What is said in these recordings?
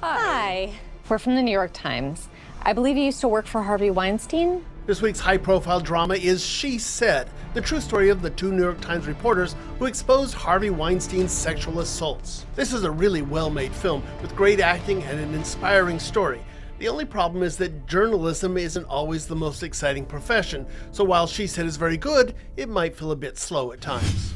Hi. We're from the New York Times. I believe you used to work for Harvey Weinstein? This week's high-profile drama is She Said, the true story of the two New York Times reporters who exposed Harvey Weinstein's sexual assaults. This is a really well-made film with great acting and an inspiring story. The only problem is that journalism isn't always the most exciting profession, so while She Said is very good, it might feel a bit slow at times.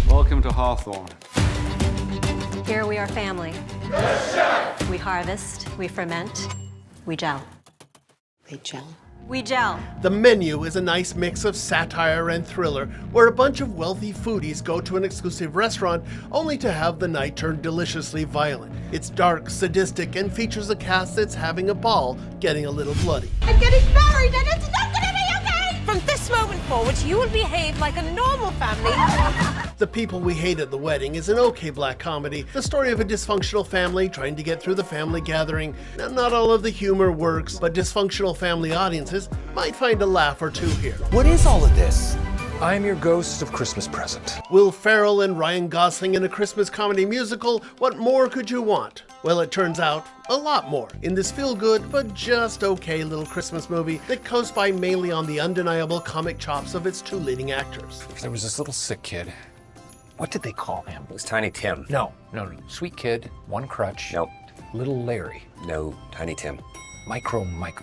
Welcome to Hawthorne. Here we are family. We harvest, we ferment, we gel. They gel. We gel. The Menu is a nice mix of satire and thriller, where a bunch of wealthy foodies go to an exclusive restaurant only to have the night turn deliciously violent. It's dark, sadistic, and features a cast that's having a ball, getting a little bloody. I'm getting married and it's not gonna be okay! From this moment forward, you will behave like a normal family. The People We Hate at the Wedding is an okay black comedy, the story of a dysfunctional family trying to get through the family gathering. Now, not all of the humor works, but dysfunctional family audiences might find a laugh or two here. What is all of this? I'm your ghost of Christmas present. Will Ferrell and Ryan Gosling in a Christmas comedy musical, what more could you want? Well, it turns out, a lot more in this feel-good but just okay little Christmas movie that coasts by mainly on the undeniable comic chops of its two leading actors. There was this little sick kid. What did they call him? It was Tiny Tim. No. Sweet kid, one crutch. Nope. Little Larry. No, Tiny Tim. Mike,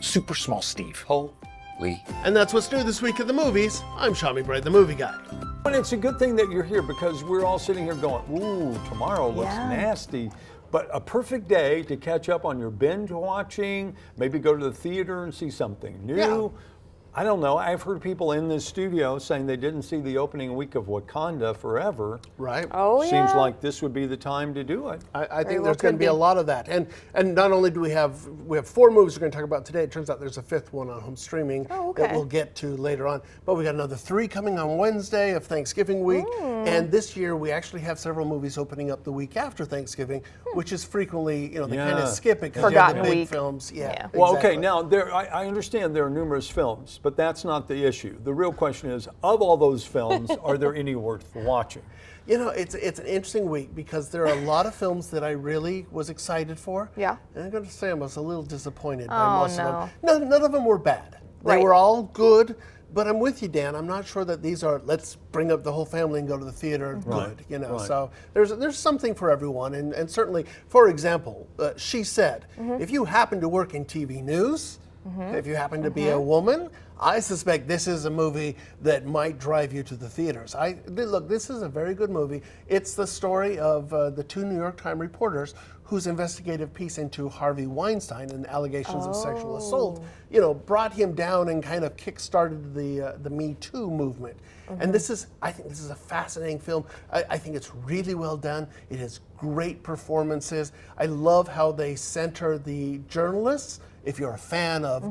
super small Steve. Holy. And that's what's new this week at the movies. I'm Shami Bray, the movie guy. And it's a good thing that you're here because we're all sitting here going, ooh, tomorrow looks nasty. But a perfect day to catch up on your binge watching, maybe go to the theater and see something new. Yeah. I don't know. I've heard people in this studio saying they didn't see the opening week of Wakanda Forever. Right. Oh, yeah. Seems like this would be the time to do it. I think there's going to be a lot of that. And not only do we have 4 movies we're going to talk about today, it turns out there's a 5th one on home streaming that we'll get to later on. But we got another 3 coming on Wednesday of Thanksgiving week. And this year we actually have several movies opening up the week after Thanksgiving, which is frequently, they kind of skip it because they're the big films. Yeah. Well, okay, now I understand there are numerous films, but that's not the issue. The real question is, of all those films, are there any worth watching? It's an interesting week because there are a lot of films that I really was excited for. Yeah. And I'm going to say I was a little disappointed by most of them. no. None of them were bad. They were all good, but I'm with you, Dan. I'm not sure that these are, let's bring up the whole family and go to the theater good, So there's something for everyone. And certainly, for example, She Said, if you happen to work in TV news, if you happen to be a woman, I suspect this is a movie that might drive you to the theaters. Look, this is a very good movie. It's the story of the 2 New York Times reporters whose investigative piece into Harvey Weinstein and allegations of sexual assault, brought him down and kind of kick-started the Me Too movement. And I think this is a fascinating film. I think it's really well done. It has great performances. I love how they center the journalists. If you're a fan of,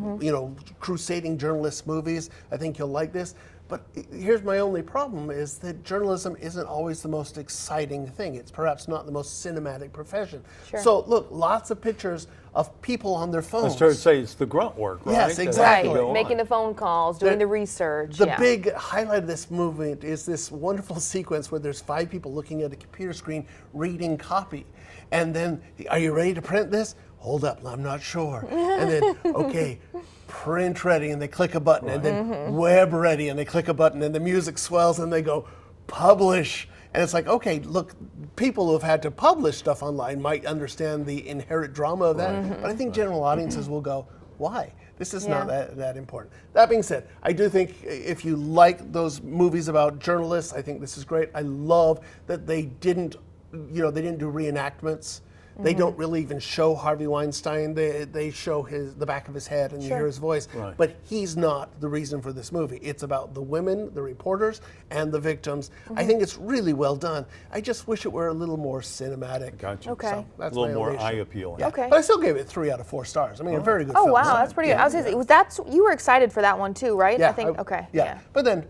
crusading journalist movies, I think you'll like this. But here's my only problem is that journalism isn't always the most exciting thing. It's perhaps not the most cinematic profession. Sure. So look, lots of pictures of people on their phones. I was trying to say it's the grunt work, right? Yes, exactly. Right, making the phone calls, doing the research. The big highlight of this movement is this wonderful sequence where there's 5 people looking at a computer screen reading copy. And then, are you ready to print this? Hold up, I'm not sure. And then, okay, print ready, and they click a button, and then web ready, and they click a button, and the music swells, and they go, publish. And it's like, okay, look, people who have had to publish stuff online might understand the inherent drama of that, but I think general audiences will go, why? This is not that important. That being said, I do think if you like those movies about journalists, I think this is great. I love that they didn't do reenactments. They don't really even show Harvey Weinstein. They show the back of his head and you hear his voice. Right. But he's not the reason for this movie. It's about the women, the reporters, and the victims. I think it's really well done. I just wish it were a little more cinematic. Gotcha. Okay. So that's a little my more only issue. eye-appealing. Yeah. Okay. But I still gave it 3 out of 4 stars. I mean, a very good film. Oh, wow, that's pretty good. I was gonna say, you were excited for that one too, right? Yeah, I think, okay. Yeah. But then,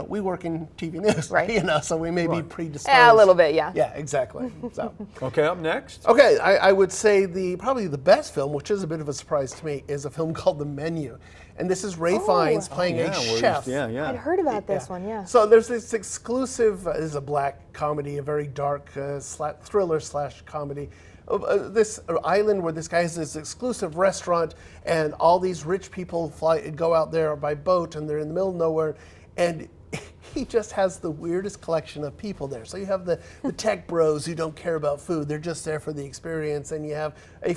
we work in TV news, Right. So we may be predisposed. Yeah, a little bit, yeah. Yeah, exactly. So. Okay, up next. Okay, I would say probably the best film, which is a bit of a surprise to me, is a film called The Menu. And this is Ray Fiennes playing a chef. I'd heard about this one, yeah. So there's this exclusive, this is a black comedy, a very dark thriller/comedy this island where this guy has this exclusive restaurant, and all these rich people go out there by boat, and they're in the middle of nowhere, and he just has the weirdest collection of people there. So you have the tech bros who don't care about food; they're just there for the experience, and you have a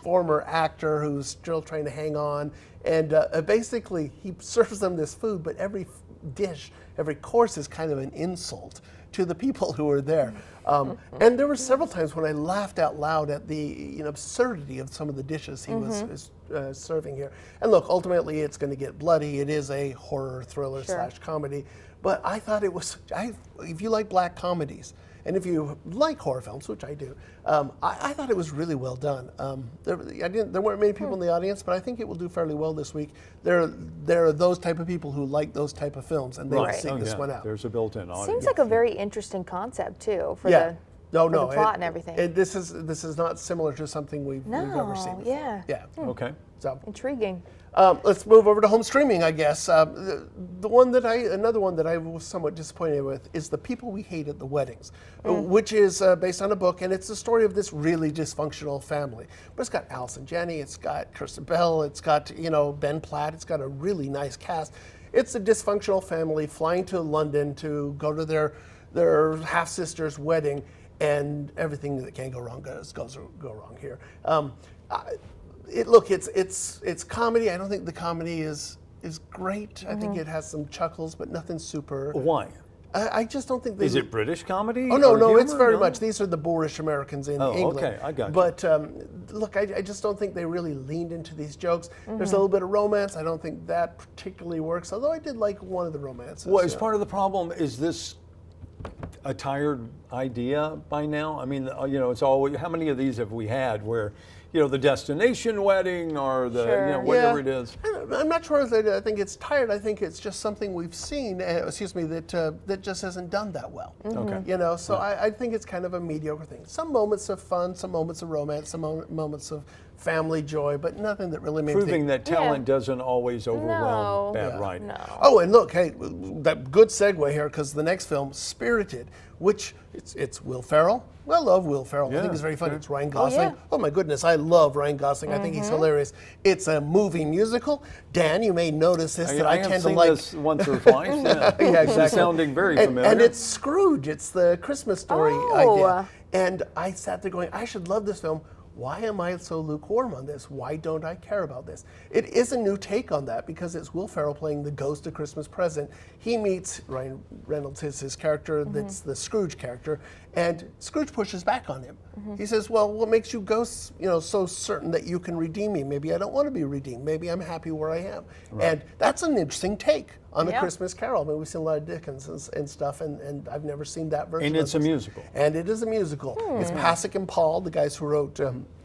former actor who's still trying to hang on, and basically he serves them this food, but every dish, every course is kind of an insult to the people who are there. And there were several times when I laughed out loud at the absurdity of some of the dishes he was serving here. And look, ultimately it's going to get bloody. It is a horror thriller / comedy. But I thought it was, if you like black comedies, and if you like horror films, which I do, I thought it was really well done. There weren't many people in the audience, but I think it will do fairly well this week. There are those type of people who like those type of films, and they will seek this one out. There's a built-in audience. Seems like a very interesting concept too for the plot and everything. This is not similar to something we've ever seen before. Yeah. Okay. So Intriguing. let's move over to home streaming, I guess. Another one that I was somewhat disappointed with is The People We Hate at the Weddings, which is based on a book, and it's the story of this really dysfunctional family. But it's got Allison Janney, it's got Kirsten Bell, it's got Ben Platt, it's got a really nice cast. It's a dysfunctional family flying to London to go to their half sister's wedding, and everything that can go wrong go wrong here. It's comedy. I don't think the comedy is great. I think it has some chuckles, but nothing super. Why? I just don't think they. Is it British comedy? Oh no, humor? it's very much. These are the boorish Americans in England. Okay, I got you. But look, I just don't think they really leaned into these jokes. There's a little bit of romance. I don't think that particularly works. Although I did like one of the romances. Well, is part of the problem is this a tired idea by now? I mean, it's always, how many of these have we had where, the destination wedding or the, whatever it is? I'm not sure that I think it's tired. I think it's just something we've seen, that just hasn't done that well. Okay. So I think it's kind of a mediocre thing. Some moments of fun, some moments of romance, some moments of family joy, but nothing that really made me Proving think, that talent doesn't always overwhelm bad writing. No. Oh, and look, hey, that good segue here, because the next film, Spirited, which it's Will Ferrell. I love Will Ferrell. I think he's very funny. It's Ryan Gosling. Oh my goodness, I love Ryan Gosling. I think he's hilarious. It's a movie musical. Dan, you may notice this that I tend to like. I've seen this once or twice. Yeah, exactly. It's sounding very familiar. And it's Scrooge. It's the Christmas story idea. And I sat there going, I should love this film. Why am I so lukewarm on this? Why don't I care about this? It is a new take on that because it's Will Ferrell playing the ghost of Christmas Present. He meets Ryan Reynolds, his character, that's the Scrooge character, and Scrooge pushes back on him. He says, well, what makes you ghosts, so certain that you can redeem me? Maybe I don't want to be redeemed. Maybe I'm happy where I am. Right. And that's an interesting take on a Christmas Carol. I mean, we've seen a lot of Dickens and stuff, and I've never seen that version. And it's a musical. And it is a musical. It's Pasek and Paul, the guys who wrote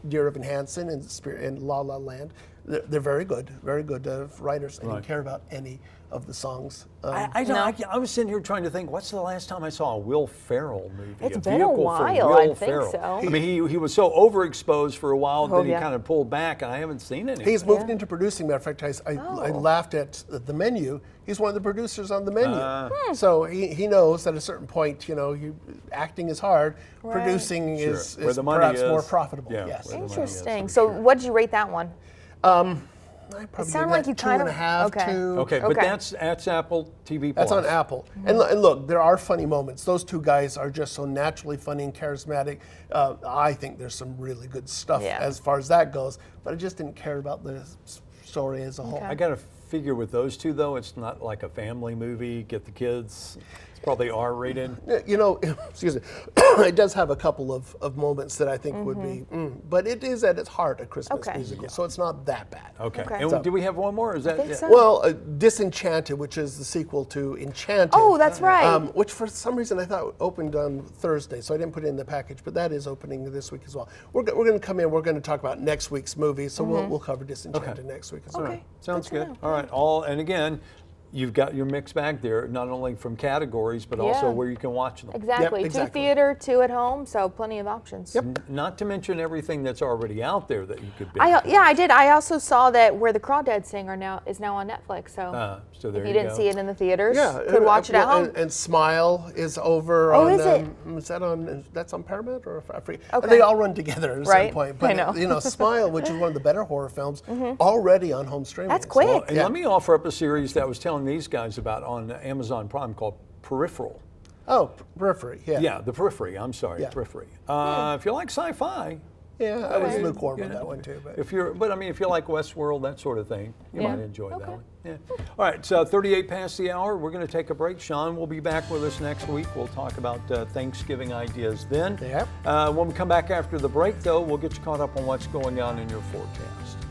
Dear Evan Hansen and La La Land. They're very good writers. I didn't care about any of the songs. I was sitting here trying to think, what's the last time I saw a Will Ferrell movie? It's been a while, I think so. I mean, he was so overexposed for a while, then he kind of pulled back, and I haven't seen anything. He's moved into producing. Matter of fact, I laughed at The Menu. He's one of the producers on The Menu. So he knows at a certain point, acting is hard. Right. Producing Sure. is is perhaps more profitable. Yeah, yes. Interesting. So what'd you rate that one? I probably sounded give like that you kind of 2.5, okay. 2. Okay, but that's Apple TV Plus. That's on Apple. And look, there are funny moments. Those two guys are just so naturally funny and charismatic. I think there's some really good stuff as far as that goes, but I just didn't care about the story as a whole. I got to figure with those two, though, it's not like a family movie, get the kids. It's probably R-rated. Excuse me, it does have a couple of moments that I think would be, but it is at its heart a Christmas musical, so it's not that bad. Okay. And do we have one more? Is that? I think so. Well, Disenchanted, which is the sequel to Enchanted. Oh, that's right. Which for some reason I thought opened on Thursday, so I didn't put it in the package, but that is opening this week as well. We're going to come in, we're going to talk about next week's movie, so we'll cover Disenchanted next week as well. Okay. Sounds good. know. All right. And again, you've got your mixed bag there, not only from categories, but also Yeah. where you can watch them. Exactly. Yep, exactly. 2 theater, 2 at home, so plenty of options. Not to mention everything that's already out there that you could binge. I did. I also saw that Where the Crawdads Sing is now on Netflix. So, So there if you you didn't go. see it in the theaters, Yeah, could watch it at home. And Smile is over. Oh, on, is it? Is that on? That's on Paramount or I forget. Okay. They all run together at a certain Right. point. I But know. Smile, which is one of the better horror films, already on home streaming. That's quick. Well, and let me offer up a series that I was telling these guys about on Amazon Prime called Peripheral. Oh, Periphery. Yeah. Yeah, the Periphery. I'm sorry, Yeah. Periphery. If you like sci-fi, Yeah, I was Okay. lukewarm on that one too. But if you like Westworld, that sort of thing, you Yeah. might enjoy that Okay. one. Yeah. All right, so 38 past the hour. We're going to take a break. Sean will be back with us next week. We'll talk about Thanksgiving ideas then. Yep. When we come back after the break, though, we'll get you caught up on what's going on in your forecast.